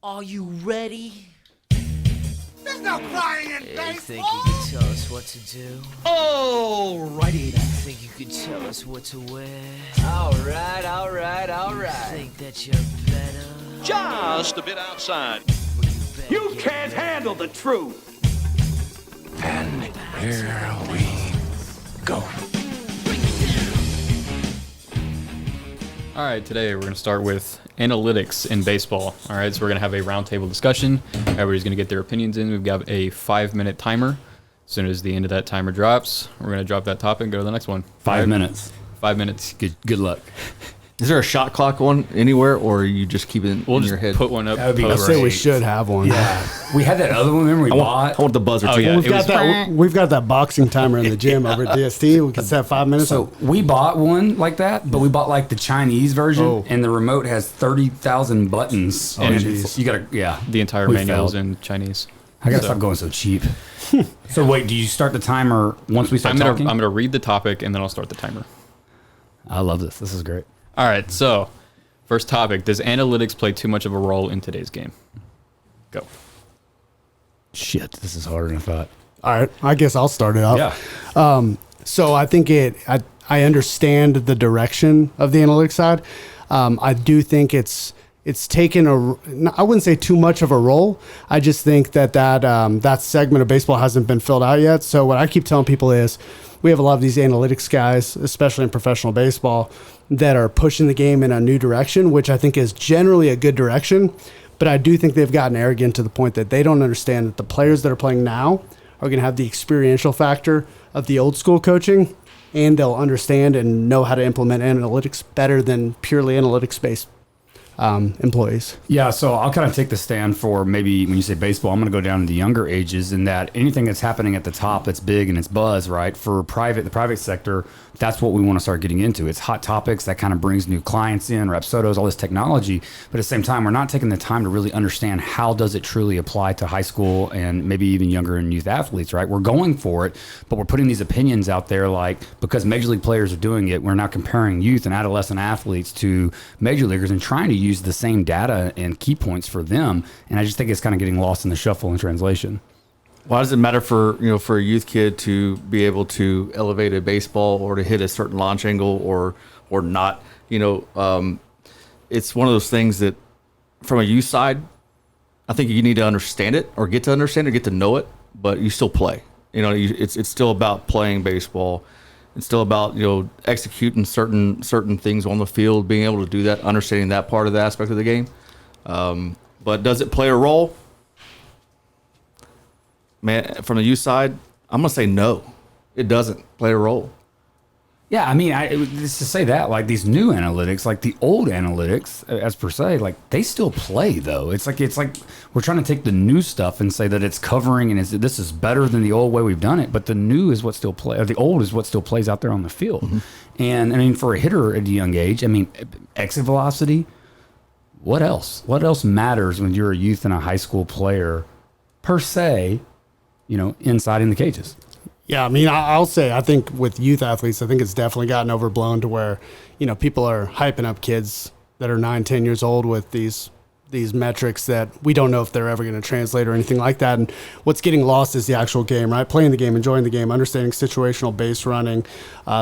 Are you ready? There's no crying in baseball! You think you can tell us what to do? Alrighty then. Think you could tell us what to wear? Alright. Think that you're better? Just a bit outside. Well, better You get can't ready. handle the truth. And here we go. All right, today we're going to start with analytics in baseball. All right, so we're going to have a roundtable discussion. Everybody's going to get their opinions in. We've got a 5-minute timer. As soon as the end of that timer drops, we're going to drop that topic and go to the next one. 5 minutes. 5 minutes. Good luck. Is there a shot clock on anywhere, or you just keep it in We'll your just head? put one up. That would be post. great. We should have one. Yeah. We had that other one, remember we I bought? want the buzzer. Oh, too. yeah. We've It got was- that. We've got that boxing timer in the gym over at DST. We can set 5 minutes. So we bought one like that, but we bought like the Chinese version, Oh. and the remote has 30,000 buttons. And and geez. you gotta, yeah. The entire We manual is failed. in Chinese. I gotta stop going so cheap. So wait, do you start the timer once we start I'm talking? gonna read the topic and then I'll start the timer. I love this. This is great. All right, so first topic: does analytics play too much of a role in today's game? Go. Shit, this is harder than I thought. All right, I guess I'll start it off. Yeah. So I think I understand the direction of the analytics side. I do think it's taken I wouldn't say too much of a role. I just think that segment of baseball hasn't been filled out yet. So what I keep telling people is we have a lot of these analytics guys, especially in professional baseball, that are pushing the game in a new direction, which I think is generally a good direction. But I do think they've gotten arrogant to the point that they don't understand that the players that are playing now are going to have the experiential factor of the old school coaching, and they'll understand and know how to implement analytics better than purely analytics-based employees. Yeah, so I'll kind of take the stand for maybe when you say baseball, I'm going to go down to the younger ages in that anything that's happening at the top that's big and it's buzz, right? For the private sector, that's what we want to start getting into. It's hot topics that kind of brings new clients in, Rapsodos, all this technology. But at the same time, we're not taking the time to really understand how does it truly apply to high school and maybe even younger and youth athletes, right? We're going for it, but we're putting these opinions out there like because Major League players are doing it, we're now comparing youth and adolescent athletes to Major Leaguers and trying to use the same data and key points for them. And I just think it's kind of getting lost in the shuffle and translation. Why does it matter for a youth kid to be able to elevate a baseball or to hit a certain launch angle or not? It's one of those things that from a youth side, I think you need to understand it or get to understand it, get to know it, but you still play. It's still about playing baseball. It's still about executing certain things on the field, being able to do that, understanding that part of the aspect of the game. But does it play a role? Man, from the youth side, I'm gonna say no. It doesn't play a role. Yeah, I mean, just to say that, like these new analytics, like the old analytics, as per se, like they still play though. It's like we're trying to take the new stuff and say that it's covering and this is better than the old way we've done it. But the new is what still play, or the old is what still plays out there on the field. Mm-hmm. And I mean, for a hitter at a young age, I mean, exit velocity. What else? What else matters when you're a youth and a high school player, per se? Inside in the cages. Yeah, I mean, I'll say I think with youth athletes, I think it's definitely gotten overblown to where, people are hyping up kids that are 9, 10 years old with these metrics that we don't know if they're ever going to translate or anything like that. And what's getting lost is the actual game, right? Playing the game, enjoying the game, understanding situational base running,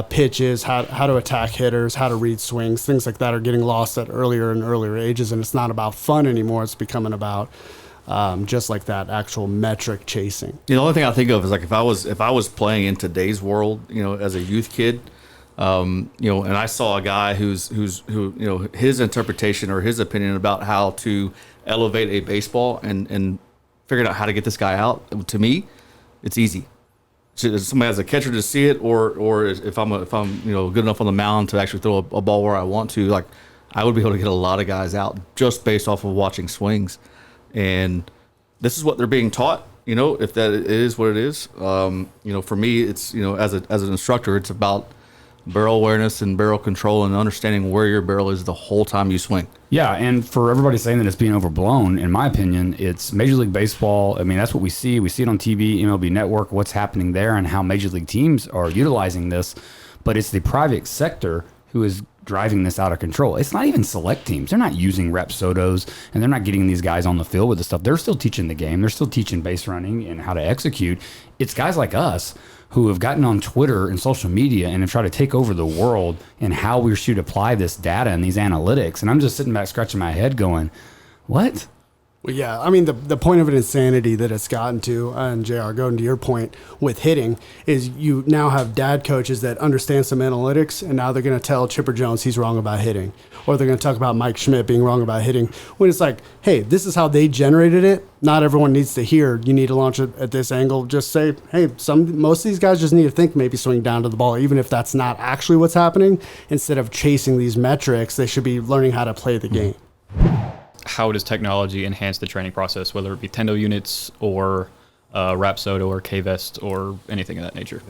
pitches, how to attack hitters, how to read swings, things like that are getting lost at earlier and earlier ages. And it's not about fun anymore. It's becoming about just like that actual metric chasing. The only thing I think of is like if I was playing in today's world, as a youth kid, and I saw a guy who his interpretation or his opinion about how to elevate a baseball and figuring out how to get this guy out. To me, it's easy. Somebody has a catcher to see it, or if I'm good enough on the mound to actually throw a ball where I want to, like I would be able to get a lot of guys out just based off of watching swings. And this is what they're being taught, if that is what it is. For me, it's, as an instructor, it's about barrel awareness and barrel control and understanding where your barrel is the whole time you swing. Yeah, and for everybody saying that it's being overblown, in my opinion, it's Major League Baseball. I mean, that's what we see. We see it on TV, MLB Network, what's happening there and how Major League teams are utilizing this. But it's the private sector who is driving this out of control. It's not even select teams. They're not using rep sodos, and they're not getting these guys on the field with the stuff. They're still teaching the game. They're still teaching base running and how to execute. It's guys like us who have gotten on Twitter and social media and have tried to take over the world and how we should apply this data and these analytics. And I'm just sitting back scratching my head going, what? Well, yeah, I mean, the point of an insanity that it's gotten to, and JR, going to your point with hitting, is you now have dad coaches that understand some analytics, and now they're going to tell Chipper Jones he's wrong about hitting. Or they're going to talk about Mike Schmidt being wrong about hitting. When it's like, hey, this is how they generated it. Not everyone needs to hear, you need to launch it at this angle. Just say, hey, most of these guys just need to think maybe swing down to the ball, even if that's not actually what's happening. Instead of chasing these metrics, they should be learning how to play the game. How does technology enhance the training process, whether it be Tendo units or Rapsodo or K-Vest or anything of that nature?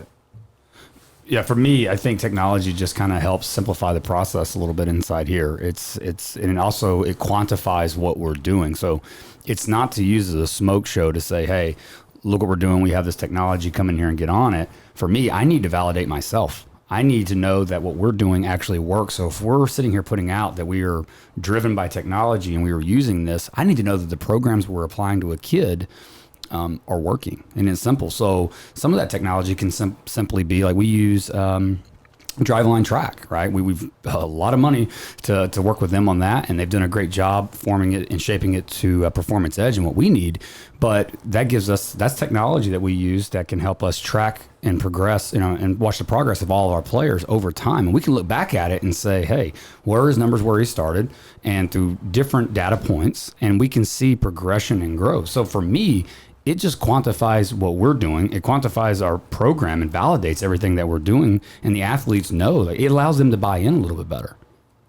Yeah, for me, I think technology just kind of helps simplify the process a little bit inside here. And also it quantifies what we're doing. So it's not to use as a smoke show to say, hey, look what we're doing. We have this technology, come in here and get on it. For me, I need to validate myself. I need to know that what we're doing actually works. So if we're sitting here putting out that we are driven by technology and we are using this, I need to know that the programs we're applying to a kid are working. And it's simple. So some of that technology can simply be like we use Driveline Track, right? We've a lot of money to work with them on that, and they've done a great job forming it and shaping it to performance edge and what we need. But that gives us, that's technology that we use that can help us track and progress, and watch the progress of all of our players over time. And we can look back at it and say, hey, where are his numbers where he started, and through different data points, and we can see progression and growth. So for me, it just quantifies what we're doing. It quantifies our program and validates everything that we're doing. And the athletes know that it allows them to buy in a little bit better.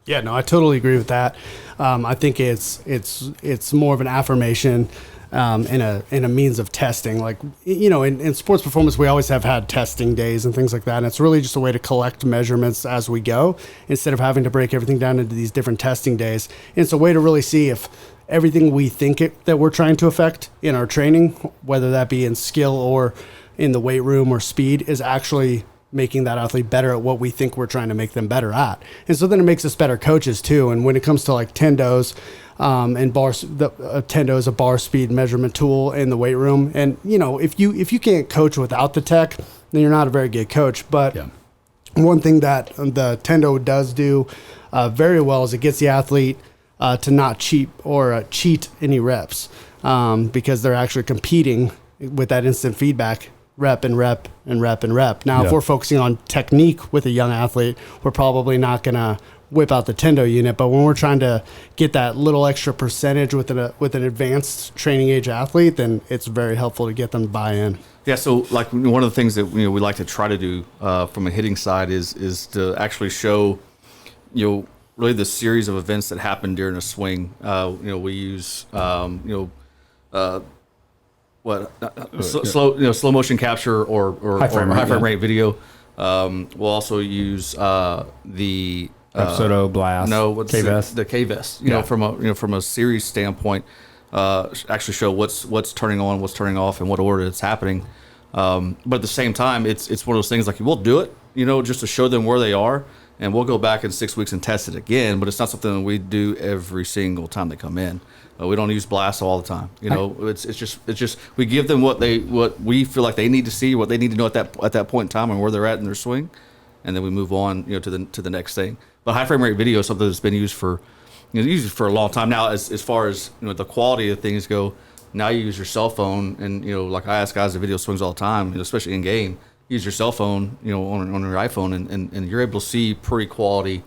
Yeah, no, I totally agree with that. I think it's more of an affirmation and a means of testing. Like, in sports performance, we always have had testing days and things like that. And it's really just a way to collect measurements as we go instead of having to break everything down into these different testing days. And it's a way to really see if everything we think that we're trying to affect in our training, whether that be in skill or in the weight room or speed, is actually making that athlete better at what we think we're trying to make them better at. And so then it makes us better coaches too. And when it comes to like tendos and bars, tendo is a bar speed measurement tool in the weight room. And if you can't coach without the tech, then you're not a very good coach. But one thing that the tendo does do very well is it gets the athlete to not cheat or cheat any reps because they're actually competing with that instant feedback, rep and rep and rep and rep. Now, if we're focusing on technique with a young athlete, we're probably not going to whip out the tendo unit. But when we're trying to get that little extra percentage with an advanced training age athlete, then it's very helpful to get them to buy in. Yeah, so like one of the things that we like to try to do from a hitting side is to actually show really the series of events that happen during a swing. We use slow motion capture or high frame rate video. We'll also use the Rapsodo, Blast, K-Vest. The K-Vest. From a series standpoint, actually show what's turning on, what's turning off, and what order it's happening. But at the same time, it's one of those things like we'll do it, just to show them where they are. And we'll go back in 6 weeks and test it again, but it's not something that we do every single time they come in. We don't use blasts all the time. It's just we give them what we feel like they need to see, what they need to know at that point in time, and where they're at in their swing, and then we move on, to the next thing. But high frame rate video is something that's been used for a long time now. As far as the quality of things go, now you use your cell phone, and like I ask guys to video swings all the time, especially in game. Use your cell phone, on your iPhone, and you're able to see pretty quality,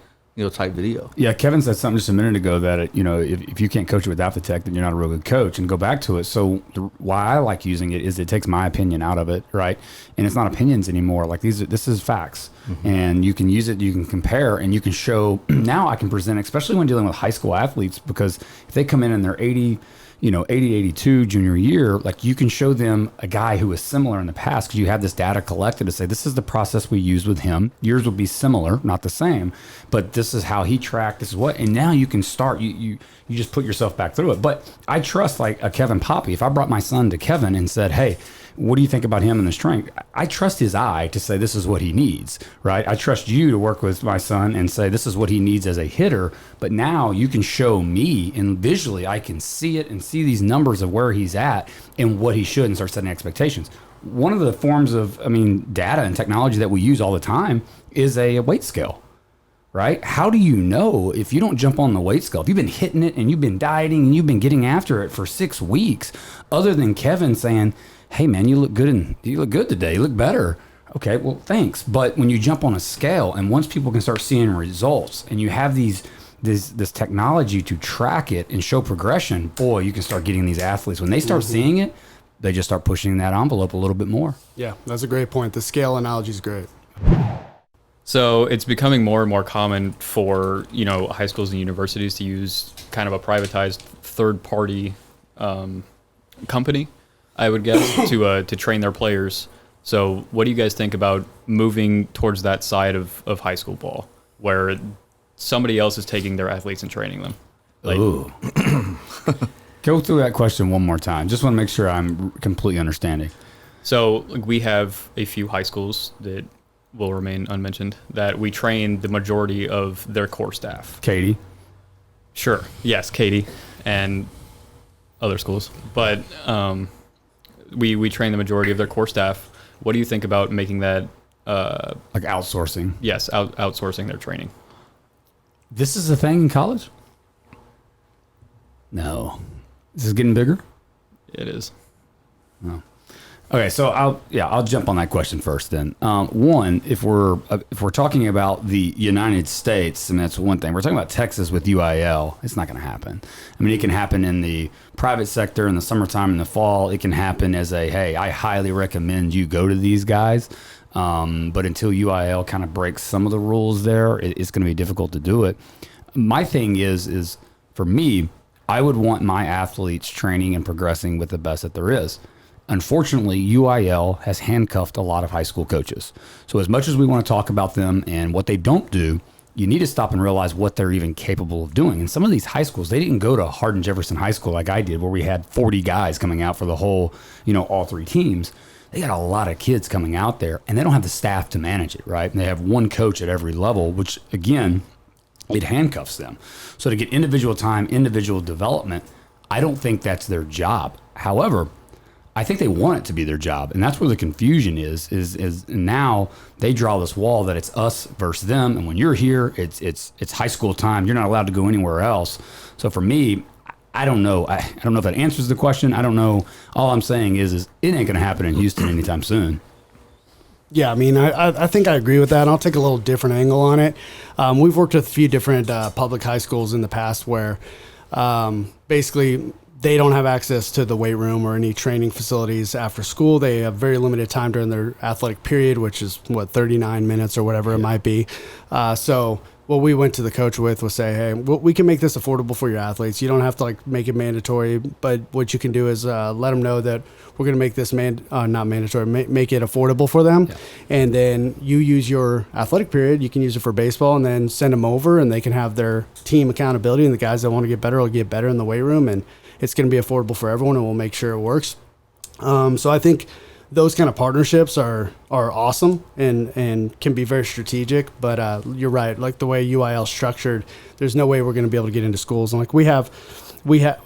type video. Yeah, Kevin said something just a minute ago that if you can't coach it without the tech, then you're not a real good coach. And go back to it. So why I like using it is it takes my opinion out of it, right? And it's not opinions anymore. Like this is facts, and you can use it. You can compare, and you can show. Now I can present, especially when dealing with high school athletes, because if they come in and they're 80, 82 junior year, like you can show them a guy who is similar in the past because you have this data collected to say, this is the process we used with him. Yours will be similar, not the same, but this is how he tracked, this is what, and now you can start, you just put yourself back through it. But I trust like a Kevin Poppe. If I brought my son to Kevin and said, hey, what do you think about him and the strength? I trust his eye to say this is what he needs, right? I trust you to work with my son and say this is what he needs as a hitter. But now you can show me, and visually I can see it and see these numbers of where he's at and what he should, and start setting expectations. One of the forms of, data and technology that we use all the time is a weight scale, right? How do you know if you don't jump on the weight scale? If you've been hitting it and you've been dieting and you've been getting after it for 6 weeks, other than Kevin saying, hey man, you look good and you look good today, you look better. Okay, well, thanks. But when you jump on a scale, and once people can start seeing results, and you have this technology to track it and show progression, boy, you can start getting these athletes. When they start seeing it, they just start pushing that envelope a little bit more. Yeah, that's a great point. The scale analogy is great. So it's becoming more and more common for, high schools and universities to use kind of a privatized third-party company, I would guess, to train their players. So what do you guys think about moving towards that side of high school ball, where somebody else is taking their athletes and training them? Ooh. Go through that question one more time. Just want to make sure I'm completely understanding. So we have a few high schools that will remain unmentioned that we train the majority of their core staff. Katie. Sure. Yes, Katie and other schools. But we train the majority of their core staff. What do you think about making that like outsourcing? Yes, outsourcing their training. This is a thing in college? No. This is getting bigger? It is. Oh. Okay, so I'll jump on that question first then. One, if we're talking about the United States, and that's one thing. We're talking about Texas with UIL. It's not going to happen. It can happen in the private sector in the summertime, in the fall. It can happen as hey, I highly recommend you go to these guys. But until UIL kind of breaks some of the rules there, it's going to be difficult to do it. My thing is for me, I would want my athletes training and progressing with the best that there is. Unfortunately, UIL has handcuffed a lot of high school coaches. So as much as we want to talk about them and what they don't do, you need to stop and realize what they're even capable of doing. And some of these high schools, they didn't go to Hardin-Jefferson High School like I did, where we had 40 guys coming out for the whole, all 3 teams. They got a lot of kids coming out there, and they don't have the staff to manage it, right? And they have one coach at every level, which, again, it handcuffs them. So to get individual time, individual development, I don't think that's their job. However, I think they want it to be their job, and that's where the confusion is now they draw this wall that it's us versus them, and when you're here, it's high school time. You're not allowed to go anywhere else. So for me, I don't know. I don't know if that answers the question. I don't know. All I'm saying is it ain't going to happen in Houston anytime soon. Yeah, I think I agree with that. I'll take a little different angle on it. We've worked with a few different public high schools in the past where basically they don't have access to the weight room or any training facilities after school. They have very limited time during their athletic period, which is 39 minutes or whatever it might be. So what we went to the coach with was say, hey, we can make this affordable for your athletes. You don't have to make it mandatory, but what you can do is let them know that we're going to make this not mandatory, make it affordable for them. Yeah. And then you use your athletic period. You can use it for baseball and then send them over and they can have their team accountability. And the guys that want to get better will get better in the weight room. And it's going to be affordable for everyone and we'll make sure it works. So I think those kind of partnerships are awesome and can be very strategic, but you're right. Like the way UIL is structured, there's no way we're going to be able to get into schools. And we have,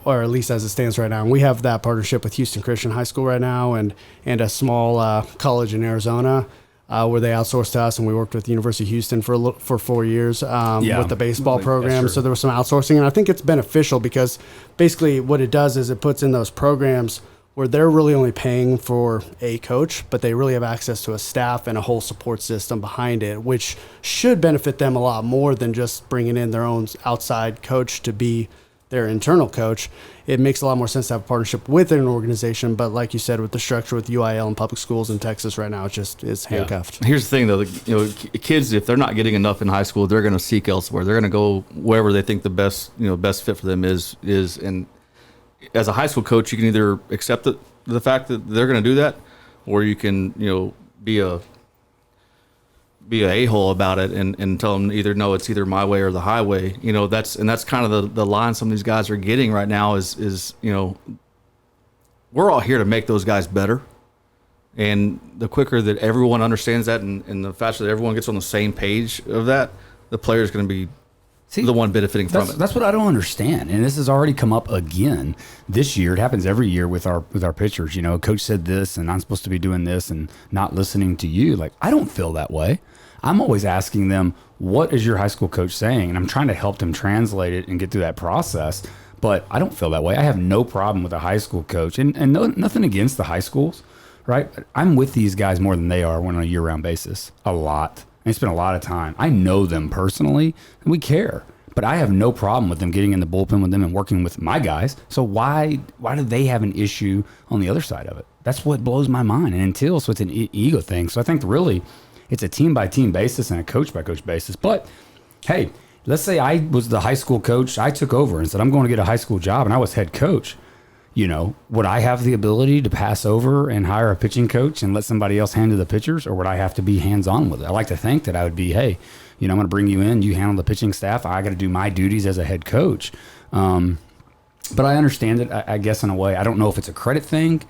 or at least as it stands right now, and we have that partnership with Houston Christian High School right now and a small college in Arizona where they outsourced to us, and we worked with the University of Houston for 4 years with the baseball program. So there was some outsourcing, and I think it's beneficial because basically what it does is it puts in those programs where they're really only paying for a coach, but they really have access to a staff and a whole support system behind it, which should benefit them a lot more than just bringing in their own outside coach to be their internal coach. It makes a lot more sense to have a partnership with an organization, but like you said, with the structure with UIL and public schools in Texas right now, it's handcuffed. Yeah. Here's the thing, though: kids, if they're not getting enough in high school, they're going to seek elsewhere. They're going to go wherever they think the best fit for them is. And as a high school coach, you can either accept the fact that they're going to do that, or you can be a a-hole about it and tell them it's either my way or the highway. That's kind of the line some of these guys are getting right now is we're all here to make those guys better. And the quicker that everyone understands that, and the faster that everyone gets on the same page of that, the player is going to be the one benefiting from it. That's what I don't understand. And this has already come up again this year. It happens every year with our pitchers. You know, coach said this, and I'm supposed to be doing this and not listening to you. Like, I don't feel that way. I'm always asking them, what is your high school coach saying? And I'm trying to help them translate it and get through that process. But I don't feel that way. I have no problem with a high school coach, and nothing against the high schools, right? But I'm with these guys more than they are on a year-round basis, a lot. I spend a lot of time. I know them personally, and we care. But I have no problem with them getting in the bullpen with them and working with my guys. So why do they have an issue on the other side of it? That's what blows my mind. And until, so it's an ego thing. So I think really it's a team-by-team basis and a coach-by-coach basis. But, hey, let's say I was the high school coach. I took over and said, I'm going to get a high school job, and I was head coach. You know, would I have the ability to pass over and hire a pitching coach and let somebody else handle the pitchers, or would I have to be hands-on with it? I like to think that I would be, hey, you know, I'm going to bring you in, you handle the pitching staff, I got to do my duties as a head coach. But I understand it, I guess, in a way. I don't know if it's a credit thing.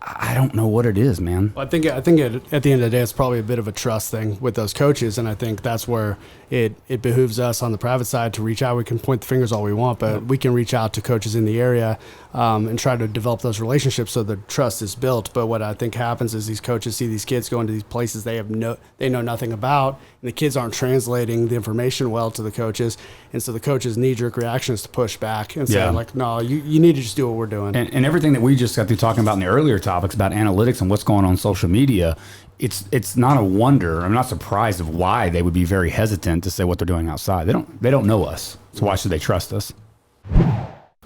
I don't know what it is, man. I think at the end of the day, it's probably a bit of a trust thing with those coaches, and I think that's where it behooves us on the private side to reach out. We can point the fingers all we want, but we can reach out to coaches in the area and try to develop those relationships so the trust is built. But what I think happens is these coaches see these kids going to these places they know nothing about, and the kids aren't translating the information well to the coaches, and so the coaches' knee-jerk reaction is to push back and say, like, no, you need to just do what we're doing. And everything that we just got through talking about in the earlier topics about analytics and what's going on social media, it's not a wonder. I'm not surprised of why they would be very hesitant to say what they're doing outside. They don't know us, so why should they trust us?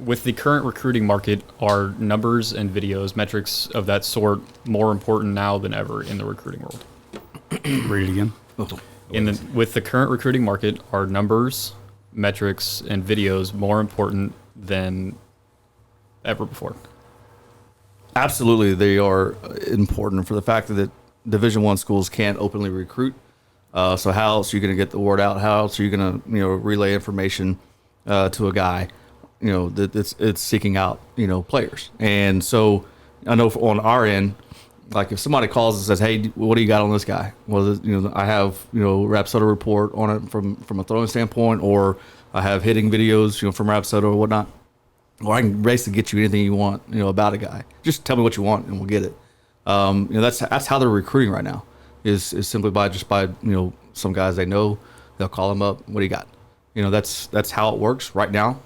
With the current recruiting market, are numbers and videos, metrics of that sort, more important now than ever in the recruiting world? Read it again. With the current recruiting market, are numbers, metrics, and videos more important than ever before? Absolutely, they are important for the fact that Division I schools can't openly recruit. So how else are you going to get the word out? How else are you going to relay information to a guy that it's seeking out players? And so I know on our end, like if somebody calls and says, "Hey, what do you got on this guy?" Well, I have Rapsodo report on it from a throwing standpoint, or I have hitting videos from Rapsodo or whatnot. Or I can basically get you anything you want, about a guy. Just tell me what you want, and we'll get it. That's how they're recruiting right now. Is simply by some guys they know, they'll call them up. What do you got? That's how it works right now.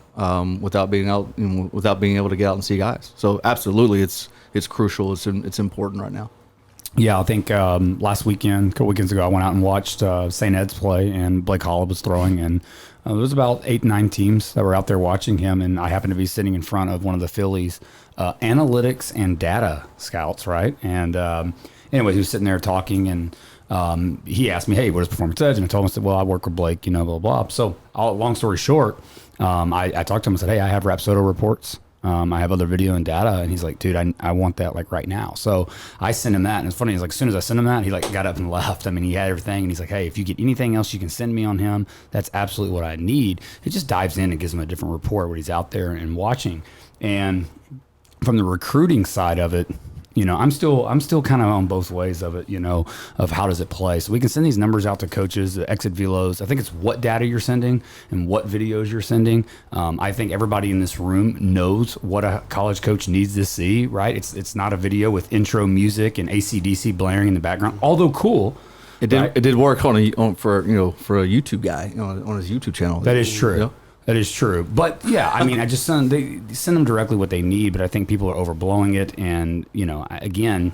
Without being able to get out and see guys. So absolutely, it's crucial. It's important right now. Yeah, I think last weekend, a couple weekends ago, I went out and watched St. Ed's play, and Blake Hollow was throwing, and there was about 8-9 teams that were out there watching him, and I happened to be sitting in front of one of the Phillies analytics and data scouts, right? And anyway, he was sitting there talking, and he asked me, "Hey, what is Performance Edge?" And I told him, I said, "Well, I work with Blake, blah, blah, blah." So long story short, I talked to him and said, "Hey, I have Rapsodo reports. I have other video and data." And he's like, "Dude, I want that like right now." So I sent him that, and it's funny. He's like, as soon as I sent him that, he like got up and left. I mean, he had everything, and he's like, "Hey, if you get anything else you can send me on him, that's absolutely what I need." It just dives in and gives him a different report when he's out there and watching. And from the recruiting side of it, I'm still kind of on both ways of it, of how does it play. So we can send these numbers out to coaches, the exit velos. I think it's what data you're sending and what videos you're sending. I think everybody in this room knows what a college coach needs to see, right? It's not a video with intro music and AC/DC blaring in the background, although cool. It did. Right? It did work for a YouTube guy on his YouTube channel. That is true. That is true. But yeah, I mean, they send them directly what they need, but I think people are overblowing it. And, again,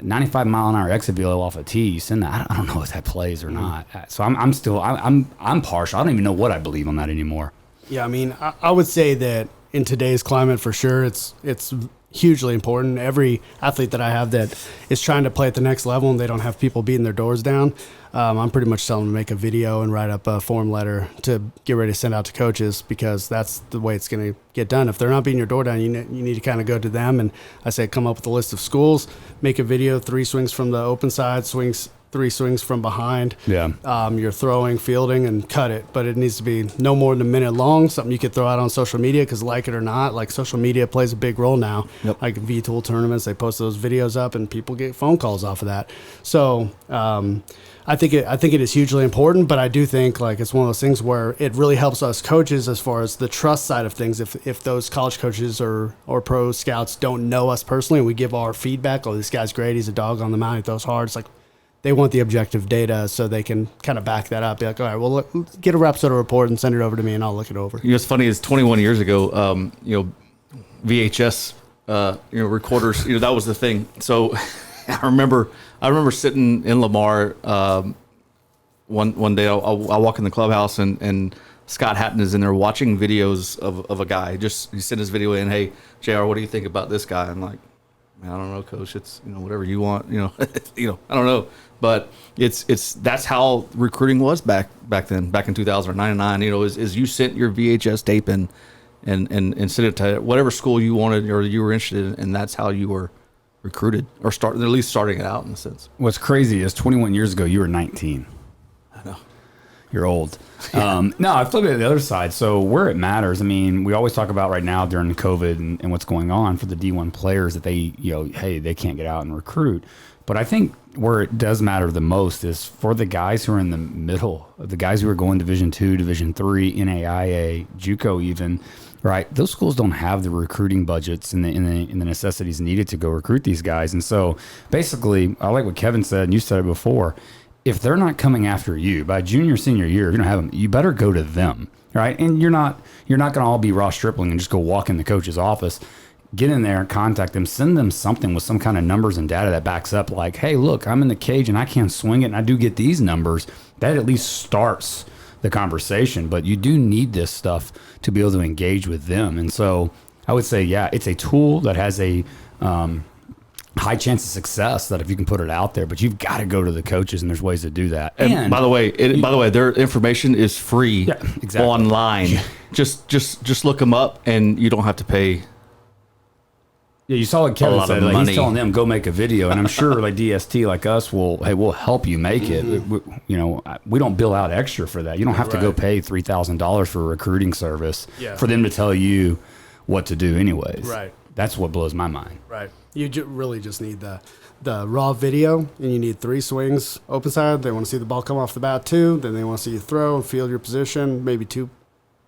95 mile an hour exit velo off a tee, you send that. I don't know if that plays or not. So I'm still partial. I don't even know what I believe on that anymore. Yeah, I mean, I would say that in today's climate, for sure, it's hugely important. Every athlete that I have that is trying to play at the next level and they don't have people beating their doors down, I'm pretty much telling them to make a video and write up a form letter to get ready to send out to coaches, because that's the way it's going to get done. If they're not beating your door down, you need to kind of go to them, and I say come up with a list of schools, make a video, 3 swings from the open side, swings three swings from behind. Yeah. You're throwing, fielding, and cut it. But it needs to be no more than a minute long, something you could throw out on social media because like it or not, like social media plays a big role now. Yep. Like V-Tool tournaments, they post those videos up and people get phone calls off of that. So I think it is hugely important, but I do think like it's one of those things where it really helps us coaches as far as the trust side of things. If those college coaches or pro scouts don't know us personally and we give our feedback, oh, this guy's great, he's a dog on the mound, he throws hard, it's like they want the objective data so they can kind of back that up. Be like, all right, well, look, get a Rapsodo report and send it over to me and I'll look it over. You know, what's funny is 21 years ago, VHS, recorders, that was the thing. So I remember sitting in Lamar one day. I walk in the clubhouse and Scott Hatton is in there watching videos of a guy. He sent his video in. Hey, JR, what do you think about this guy? I'm like, man, I don't know, coach. It's whatever you want. I don't know. But that's how recruiting was back then, back in 2009. Is you sent your VHS tape in and sent it to whatever school you wanted or you were interested in, and that's how you were recruited or at least starting it out in a sense. What's crazy is 21 years ago, you were 19. I know. You're old. No, I flip it to the other side. So where it matters, I mean, we always talk about right now during COVID and what's going on for the D1 players that they, hey, they can't get out and recruit. But I think where it does matter the most is for the guys who are in the middle, the guys who are going Division II, Division III, NAIA, JUCO even, right? Those schools don't have the recruiting budgets and the necessities needed to go recruit these guys. And so basically, I like what Kevin said, and you said it before, if they're not coming after you by junior, senior year, if you don't have them, you better go to them, right? And you're not going to all be Ross Stripling and just go walk in the coach's office. Get in there and contact them, send them something with some kind of numbers and data that backs up like, hey, look, I'm in the cage and I can't swing it and I do get these numbers. That at least starts the conversation, but you do need this stuff to be able to engage with them. And so I would say, yeah, it's a tool that has a high chance of success that if you can put it out there, but you've got to go to the coaches and there's ways to do that. And by the way, their information is free online. Just look them up and you don't have to pay. Yeah, you saw what Kevin said. Like, he's telling them go make a video, and I'm sure like DST like us we'll help you make it. We don't bill out extra for that. You don't have to go pay $3,000 for a recruiting service for them to tell you what to do, anyways. Right. That's what blows my mind. Right. You really just need the raw video, and you need three swings open side. They want to see the ball come off the bat too. Then they want to see you throw and field your position. Maybe two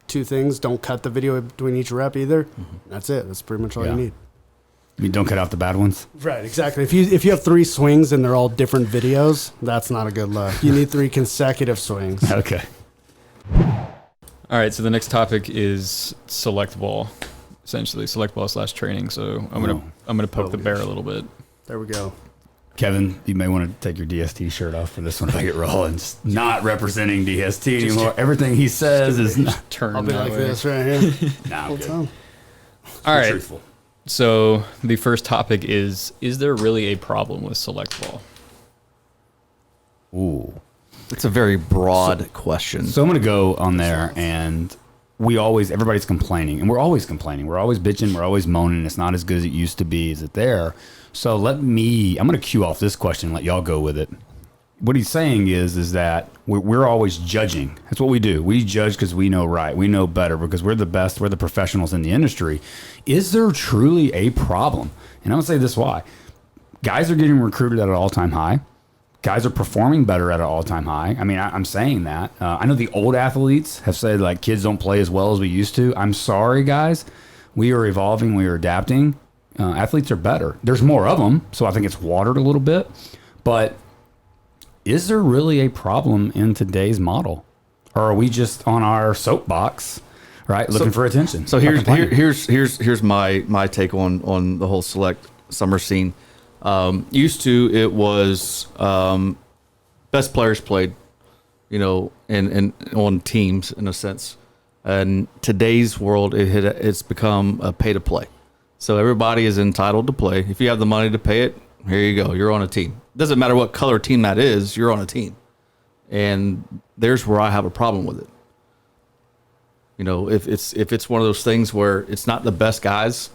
things. Don't cut the video between each rep either. Mm-hmm. That's it. That's pretty much all you need. You don't cut out the bad ones. Right, exactly. If you have three swings and they're all different videos, that's not a good look. You need three consecutive swings. Okay. All right, so the next topic is select ball, essentially select ball / training. So I'm gonna poke the bear a little bit. There we go. Kevin, you may want to take your DST shirt off for this one if I get rolling. Just not representing DST anymore. Everything he says is not turned. I'll be like this right here. Nah, I'm good. All right. Truthful. So the first topic is there really a problem with select ball? Ooh. It's a very broad question. So I'm going to go on there, and everybody's complaining, and we're always complaining. We're always bitching. We're always moaning. It's not as good as it used to be. Is it there? So I'm going to cue off this question and let y'all go with it. What he's saying is that we're always judging. That's what we do. We judge because we know right. We know better because we're the best. We're the professionals in the industry. Is there truly a problem? And I'll say this why. Guys are getting recruited at an all-time high. Guys are performing better at an all-time high. I mean, I'm saying that. I know the old athletes have said, like, kids don't play as well as we used to. I'm sorry, guys. We are evolving. We are adapting. Athletes are better. There's more of them, so I think it's watered a little bit. But is there really a problem in today's model? Or are we just on our soapbox, right, looking for attention? So here's my take on the whole select summer scene. Used to it was best players played, and on teams in a sense. And today's world, it's become a pay to play. So everybody is entitled to play. If you have the money to pay it, here you go. You're on a team. Doesn't matter what color team that is. You're on a team, and there's where I have a problem with it. If it's one of those things where it's not the best guys,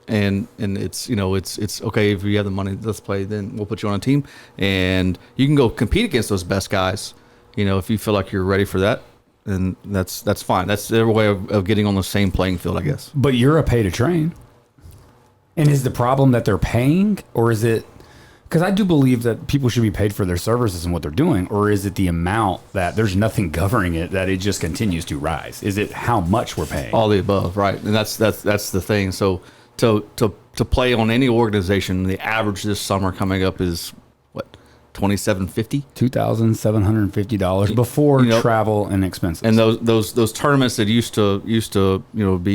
and it's it's okay if you have the money, let's play. Then we'll put you on a team, and you can go compete against those best guys. If you feel like you're ready for that, then that's fine. That's their way of getting on the same playing field, I guess. But you're a pay to train. And is the problem that they're paying, or is it? Because I do believe that people should be paid for their services and what they're doing, or is it the amount that there's nothing governing it, that it just continues to rise? Is it how much we're paying? All the above, right? And that's the thing. So to play on any organization, the average this summer coming up is what, $2,750? $2,750 before travel and expenses. And those tournaments that used to be $1,200,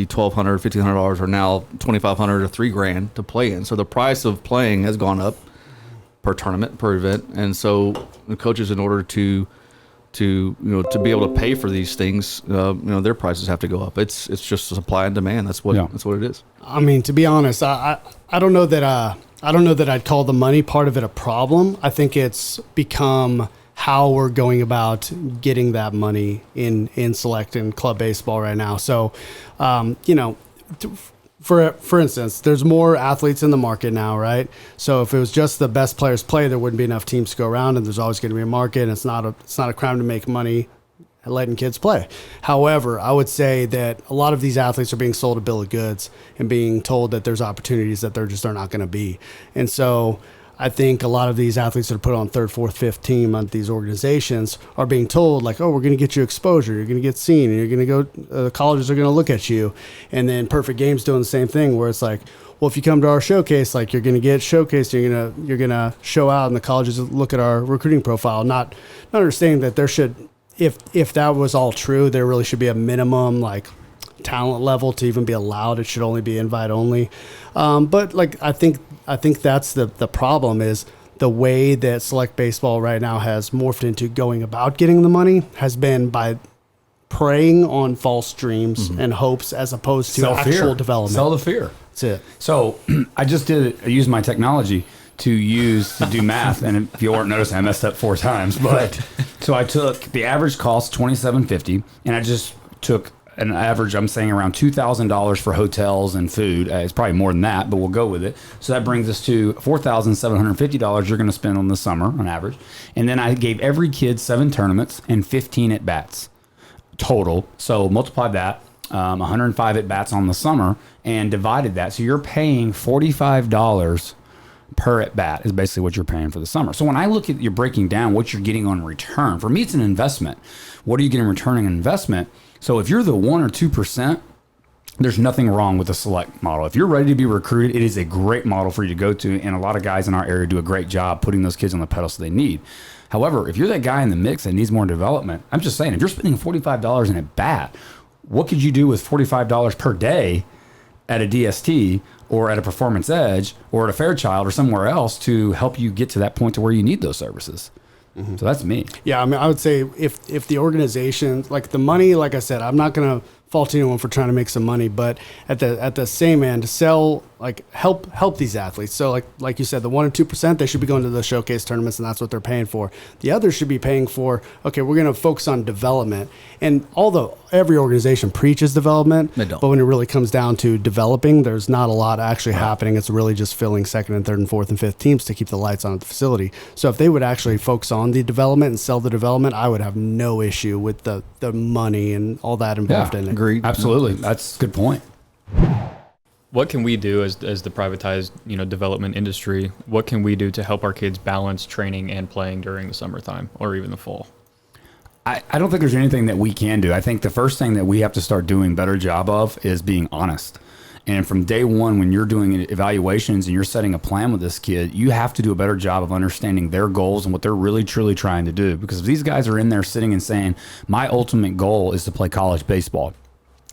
$1,500 are now $2,500 to $3,000 to play in. So the price of playing has gone up per tournament, per event, and so the coaches, in order to be able to pay for these things, their prices have to go up. It's just supply and demand. That's what it is. I mean, to be honest, I don't know that I'd call the money part of it a problem. I think it's become how we're going about getting that money in select and club baseball right now. So, for instance, there's more athletes in the market now, right? So if it was just the best players play, there wouldn't be enough teams to go around, and there's always going to be a market. And it's not a crime to make money letting kids play. However, I would say that a lot of these athletes are being sold a bill of goods and being told that there's opportunities that they're not going to be. And so I think a lot of these athletes that are put on third, fourth, fifth team on these organizations are being told, like, oh, we're going to get you exposure, you're going to get seen, and you're going to go, colleges are going to look at you. And then Perfect Game's doing the same thing, where it's like, well, if you come to our showcase, like, you're going to get showcased, you're going to show out, and the colleges look at our recruiting profile, not understanding that there should, if that was all true, there really should be a minimum, like, talent level to even be allowed. It should only be invite only. But like, I think that's the problem, is the way that select baseball right now has morphed into going about getting the money has been by preying on false dreams and hopes, as opposed to actual development. Sell the fear. That's it. So I used my technology to do math, and if you weren't noticing, I messed up 4 times. But so I took the average cost $2,750, and I just took an average, I'm saying around $2,000 for hotels and food. It's probably more than that, but we'll go with it. So that brings us to $4,750 you're going to spend on the summer on average. And then I gave every kid 7 tournaments and 15 at bats total. So multiply that, 105 at bats on the summer, and divided that. So you're paying $45 per at bat is basically what you're paying for the summer. So when I look at, you're breaking down what you're getting on return, for me, it's an investment. What are you getting returning an investment? So if you're the 1 or 2%, there's nothing wrong with the select model. If you're ready to be recruited, it is a great model for you to go to, and a lot of guys in our area do a great job putting those kids on the pedestal they need. However, if you're that guy in the mix that needs more development, I'm just saying, if you're spending $45 in a bat, what could you do with $45 per day at a DST or at a Performance Edge or at a Fairchild or somewhere else to help you get to that point to where you need those services? So that's me. Yeah, I mean, I would say if the organization, like the money, like I said, I'm not going to fault anyone for trying to make some money, but at the same end, sell, like, help these athletes. So like you said, the 1 or 2%, they should be going to the showcase tournaments, and that's what they're paying for. The others should be paying for, okay, we're going to focus on development. And although every organization preaches development, but when it really comes down to developing, there's not a lot actually happening. It's really just filling second and third and fourth and fifth teams to keep the lights on at the facility. So if they would actually focus on the development and sell the development, I would have no issue with the money and all that involved in it. Agreed. Absolutely. That's a good point. What can we do as the privatized, development industry? What can we do to help our kids balance training and playing during the summertime or even the fall? I don't think there's anything that we can do. I think the first thing that we have to start doing a better job of is being honest. And from day one, when you're doing evaluations and you're setting a plan with this kid, you have to do a better job of understanding their goals and what they're really, truly trying to do. Because if these guys are in there sitting and saying, my ultimate goal is to play college baseball,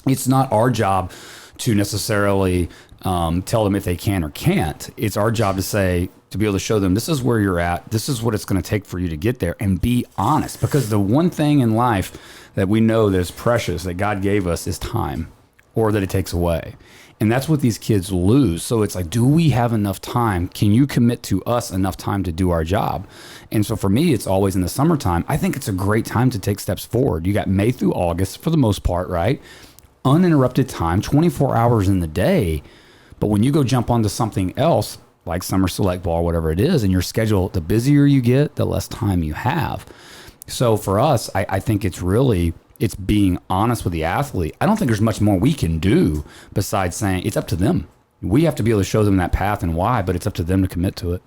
it's not our job to necessarily tell them if they can or can't. It's our job to be able to show them, this is where you're at, this is what it's going to take for you to get there, and be honest. Because the one thing in life that we know that is precious, that God gave us, is time, or that it takes away. And that's what these kids lose. So it's like, do we have enough time? Can you commit to us enough time to do our job? And so for me, it's always in the summertime. I think it's a great time to take steps forward. You got May through August for the most part, right? Uninterrupted time, 24 hours in the day. But when you go jump onto something else, like summer select ball, whatever it is, and your schedule, the busier you get, the less time you have. So for us, I think it's being honest with the athlete. I don't think there's much more we can do besides saying it's up to them. We have to be able to show them that path and why, but it's up to them to commit to it.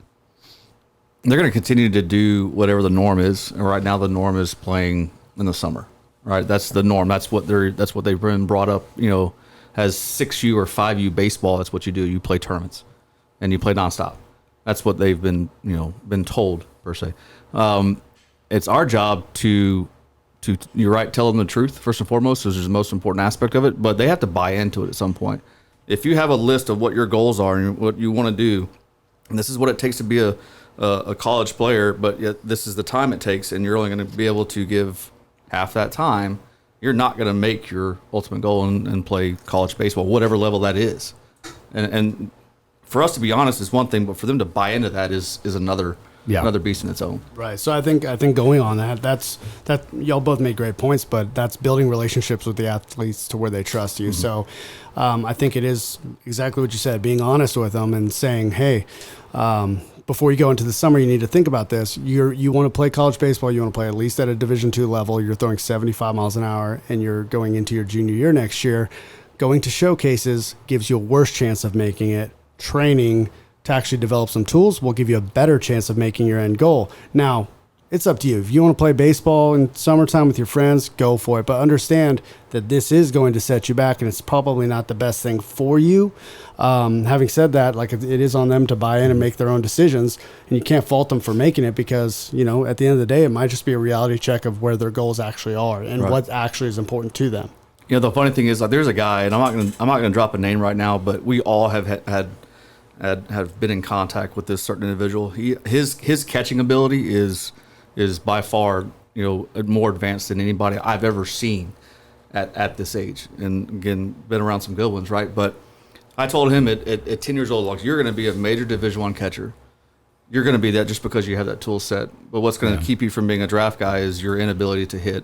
They're going to continue to do whatever the norm is. And right now, the norm is playing in the summer. Right, that's the norm. That's what they've been brought up. As 6U or 5U baseball, that's what you do. You play tournaments, and you play nonstop. That's what they've been told per se. It's our job to you're right, tell them the truth first and foremost, which is the most important aspect of it. But they have to buy into it at some point. If you have a list of what your goals are and what you want to do, and this is what it takes to be a college player, but yet this is the time it takes, and you're only going to be able to give half that time, you're not going to make your ultimate goal and play college baseball, whatever level that is. And for us to be honest is one thing, but for them to buy into that is another beast in its own. Right. So I think going on that y'all both made great points, but that's building relationships with the athletes to where they trust you. Mm-hmm. So I think it is exactly what you said, being honest with them and saying, hey, before you go into the summer, you need to think about this. You want to play college baseball. You want to play at least at a Division II level. You're throwing 75 miles an hour, and you're going into your junior year next year. Going to showcases gives you a worse chance of making it. Training to actually develop some tools will give you a better chance of making your end goal. Now, it's up to you. If you want to play baseball in summertime with your friends, go for it. But understand that this is going to set you back, and it's probably not the best thing for you. Having said that, like it is on them to buy in and make their own decisions, and you can't fault them for making it because, at the end of the day, it might just be a reality check of where their goals actually are and what actually is important to them. The funny thing is, there's a guy, and I'm not gonna drop a name right now, but we all have have been in contact with this certain individual. His catching ability is by far more advanced than anybody I've ever seen at this age, and again, been around some good ones, right? But I told him at 10 years old, like, you're going to be a major Division I catcher. You're going to be that just because you have that tool set. But what's going to keep you from being a draft guy is your inability to hit.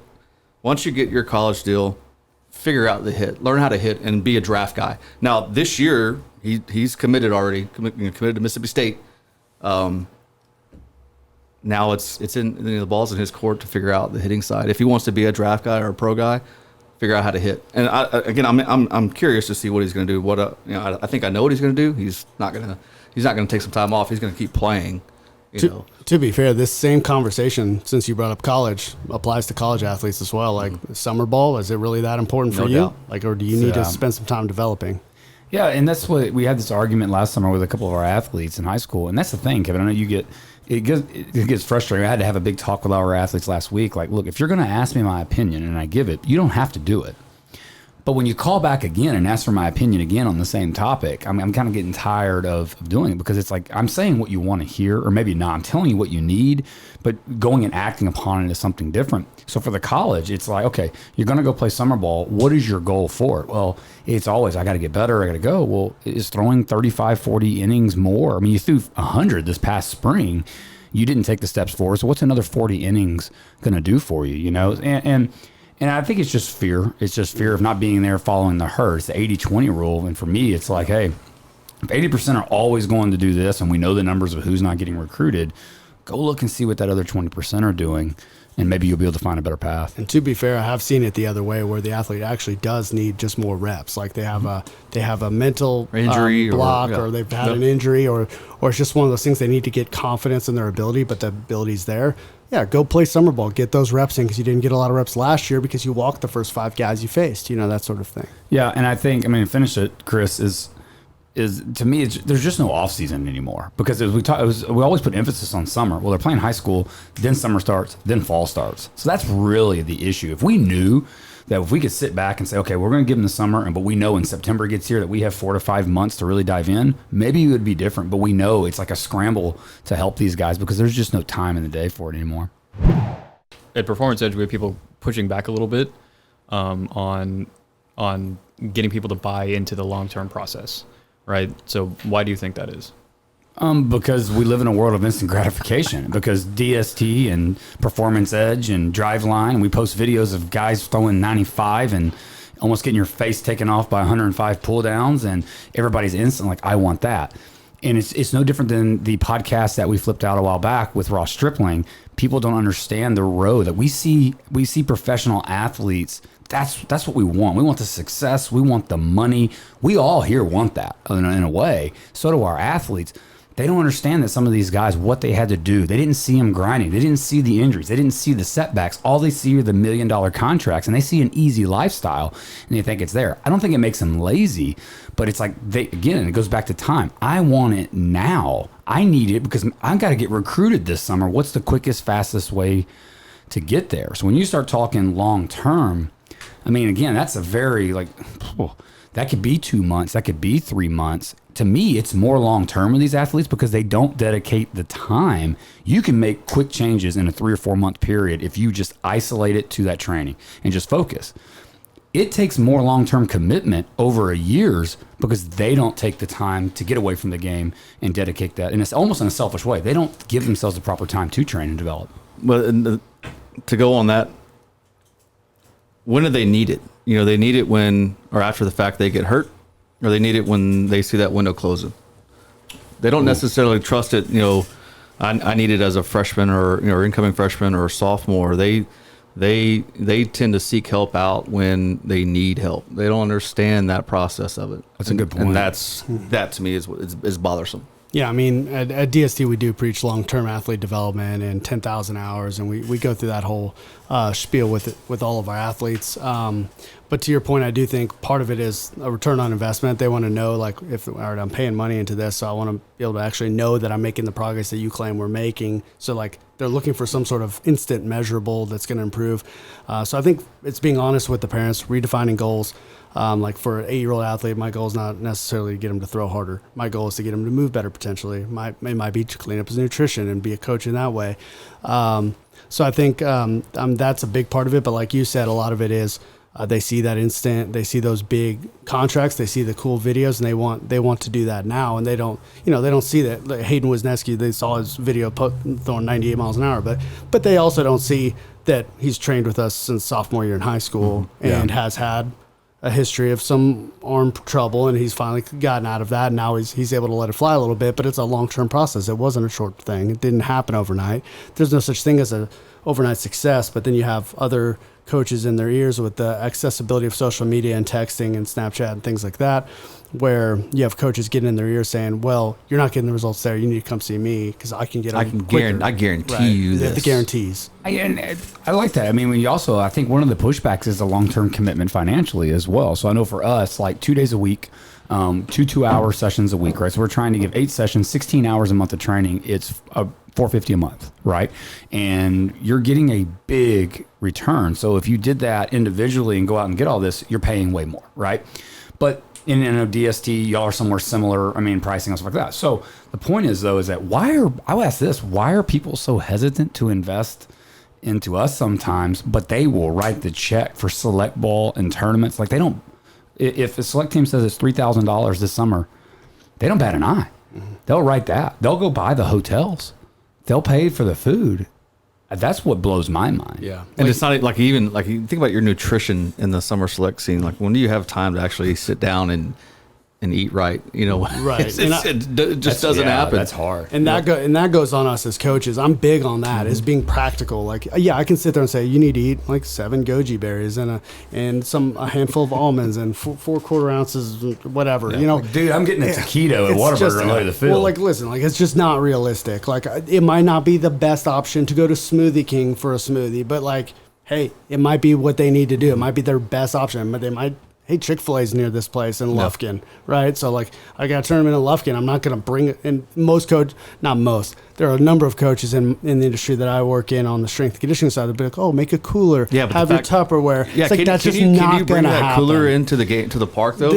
Once you get your college deal, figure out the hit, learn how to hit, and be a draft guy. Now this year he's committed already, committed to Mississippi State. Now it's in the ball's in his court to figure out the hitting side. If he wants to be a draft guy or a pro guy, figure out how to hit. And I'm curious to see what he's going to do. I think I know what he's going to do. He's not going to take some time off. He's going to keep playing. To be fair, this same conversation, since you brought up college, applies to college athletes as well. Like summer ball, is it really that important for you? Doubt. Like, or do you need to spend some time developing? Yeah, and that's what we had this argument last summer with a couple of our athletes in high school, and that's the thing, Kevin. I know it gets frustrating. I had to have a big talk with our athletes last week. Like, look, if you're going to ask me my opinion and I give it, you don't have to do it. But when you call back again and ask for my opinion again on the same topic, I'm kind of getting tired of doing it, because it's like I'm saying what you want to hear, or maybe not. I'm telling you what you need, but going and acting upon it is something different. So for the college, it's like, okay, you're going to go play summer ball. What is your goal for it? Well, it's always, I got to get better. I got to go. Well, is throwing 35, 40 innings more? I mean, you threw 100 this past spring. You didn't take the steps forward. So what's another 40 innings going to do for you, And I think it's just fear. It's just fear of not being there, following the herd. It's the 80-20 rule. And for me, it's like, hey, if 80% are always going to do this, and we know the numbers of who's not getting recruited, go look and see what that other 20% are doing, and maybe you'll be able to find a better path. And to be fair, I have seen it the other way, where the athlete actually does need just more reps. Like they have a mental injury block, or they've had an injury, or it's just one of those things. They need to get confidence in their ability, but the ability's there. Yeah, go play summer ball, get those reps in, because you didn't get a lot of reps last year because you walked the first 5 guys you faced, that sort of thing. Yeah, and I think, finish it, Chris, is to me, there's just no off season anymore, because as we always put emphasis on summer. Well, they're playing high school, then summer starts, then fall starts. So that's really the issue. If we knew that, if we could sit back and say, okay, we're going to give them the summer, but we know when September gets here that we have 4 to 5 months to really dive in, maybe it would be different. But we know it's like a scramble to help these guys, because there's just no time in the day for it anymore. At Performance Edge, we have people pushing back a little bit on getting people to buy into the long-term process, right? So why do you think that is? Because we live in a world of instant gratification. Because DST and Performance Edge and Driveline, we post videos of guys throwing 95 and almost getting your face taken off by 105 pull downs, and everybody's instant like, I want that. And it's no different than the podcast that we flipped out a while back with Ross Stripling. People don't understand the road that we see professional athletes. That's what we want. We want the success. We want the money. We all here want that in a way. So do our athletes. They don't understand that some of these guys, what they had to do. They didn't see them grinding. They didn't see the injuries. They didn't see the setbacks. All they see are the $1 million contracts, and they see an easy lifestyle, and they think it's there. I don't think it makes them lazy, but it's like, again, it goes back to time. I want it now. I need it because I've got to get recruited this summer. What's the quickest, fastest way to get there? So when you start talking long term, I mean, again, that's a very that could be 2 months. That could be 3 months. To me, it's more long term with these athletes because they don't dedicate the time. You can make quick changes in a 3 or 4 month period if you just isolate it to that training and just focus. It takes more long term commitment over a years because they don't take the time to get away from the game and dedicate that. And it's almost in a selfish way. They don't give themselves the proper time to train and develop. But to go on that, when do they need it? They need it when, or after the fact they get hurt, or they need it when they see that window closing. They don't necessarily trust it. I need it as a freshman or incoming freshman or sophomore. They tend to seek help out when they need help. They don't understand that process of it. That's a good point. And that to me is bothersome. Yeah, I mean, at DST, we do preach long-term athlete development and 10,000 hours, and we go through that whole spiel with all of our athletes. But to your point, I do think part of it is a return on investment. They want to know, like, if all right, I'm paying money into this, so I want to be able to actually know that I'm making the progress that you claim we're making. So, like, they're looking for some sort of instant measurable that's going to improve. So I think it's being honest with the parents, redefining goals. Like for an 8-year-old athlete, my goal is not necessarily to get him to throw harder. My goal is to get him to move better potentially. It might be to clean up his nutrition and be a coach in that way. So I think that's a big part of it. But like you said, a lot of it is they see that instant, they see those big contracts, they see the cool videos, and they want to do that now. And they don't see that. Like Hayden Wisniewski, they saw his video throwing 98 miles an hour, but they also don't see that he's trained with us since sophomore year in high school and has had a history of some arm trouble, and he's finally gotten out of that. And now he's able to let it fly a little bit, but it's a long-term process. It wasn't a short thing. It didn't happen overnight. There's no such thing as a overnight success, but then you have other coaches in their ears with the accessibility of social media and texting and Snapchat and things like that, where you have coaches getting in their ears saying, well, you're not getting the results there. You need to come see me because I can get them quicker. I guarantee you this. The guarantees. I like that. I mean, I think one of the pushbacks is the long-term commitment financially as well. So I know for us, like 2 days a week, 2-hour sessions a week, right? So we're trying to give 8 sessions, 16 hours a month of training. It's $450 a month, right? And you're getting a big return. So if you did that individually and go out and get all this, you're paying way more, right? But in DST, y'all are somewhere similar. I mean, pricing and stuff like that. So the point is, though, is that I'll ask this: why are people so hesitant to invest into us sometimes? But they will write the check for select ball and tournaments. Like they don't. If the select team says it's $3,000 this summer, they don't bat an eye. They'll write that. They'll go buy the hotels. They'll pay for the food. That's what blows my mind. Yeah. And it's not like you think about your nutrition in the summer select scene. Like when do you have time to actually sit down and eat right? Right. It just doesn't happen. That's hard. And that goes on us as coaches. I'm big on that, is being practical. Like, yeah, I can sit there and say you need to eat like 7 goji berries and a handful of almonds and 4 quarter ounces, whatever. Yeah. Dude, I'm getting a taquito at Whataburger on the way to the field. Well, listen, it's just not realistic. Like, it might not be the best option to go to Smoothie King for a smoothie, but hey, it might be what they need to do. It might be their best option, but they might. Hey, Chick-fil-A's near this place in Lufkin, right? So, I got a tournament in Lufkin. I'm not going to bring it. And not most, there are a number of coaches in the industry that I work in on the strength and conditioning side. They'll be like, oh, make a cooler. Yeah, have your Tupperware. Yeah, that's just not going to happen. That cooler into the park, though?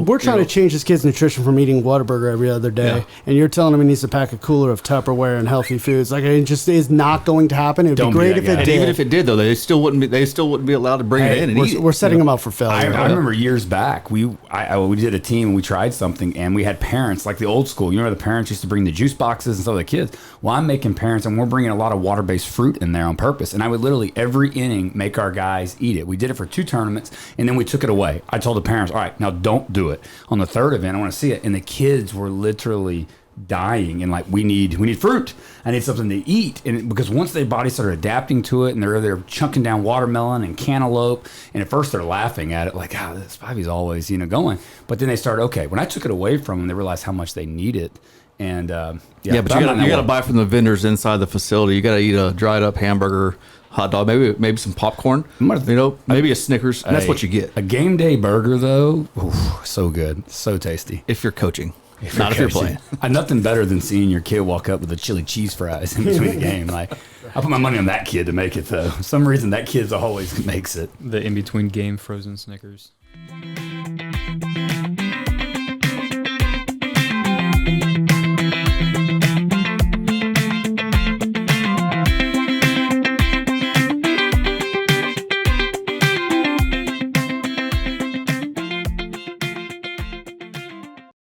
We're trying to change this kid's nutrition from eating Whataburger every other day. Yeah. And you're telling him he needs to pack a cooler of Tupperware and healthy foods. It just is not going to happen. It would be great if it did. Even if it did, though, they still wouldn't be allowed to bring it in and eat it. We're setting them up for failure. I remember years back, we did a team and we tried something and we had parents, like the old school. The parents used to bring the juice boxes and stuff to the kids. kids. Well, I'm making parents, and we're bringing a lot of water-based fruit in there on purpose. And I would literally every inning make our guys eat it. We did it for 2 tournaments, and then we took it away. I told the parents, all right, now don't do it. On the 3rd event, I want to see it. And the kids were literally dying and like, we need fruit. I need something to eat. And because once their bodies started adapting to it, and they're chunking down watermelon and cantaloupe, and at first they're laughing at it like, this Spivey's always going. But then they started, okay, when I took it away from them, they realized how much they need it. And but you got to buy from the vendors inside the facility. You got to eat a dried up hamburger, hot dog, maybe some popcorn, maybe a Snickers. And that's what you get. A game day burger though, so good, so tasty. If you're coaching. Not if you're playing. Nothing better than seeing your kid walk up with the chili cheese fries in between the game. Like, I put my money on that kid to make it though. For some reason that kid always makes it. The in between game frozen Snickers.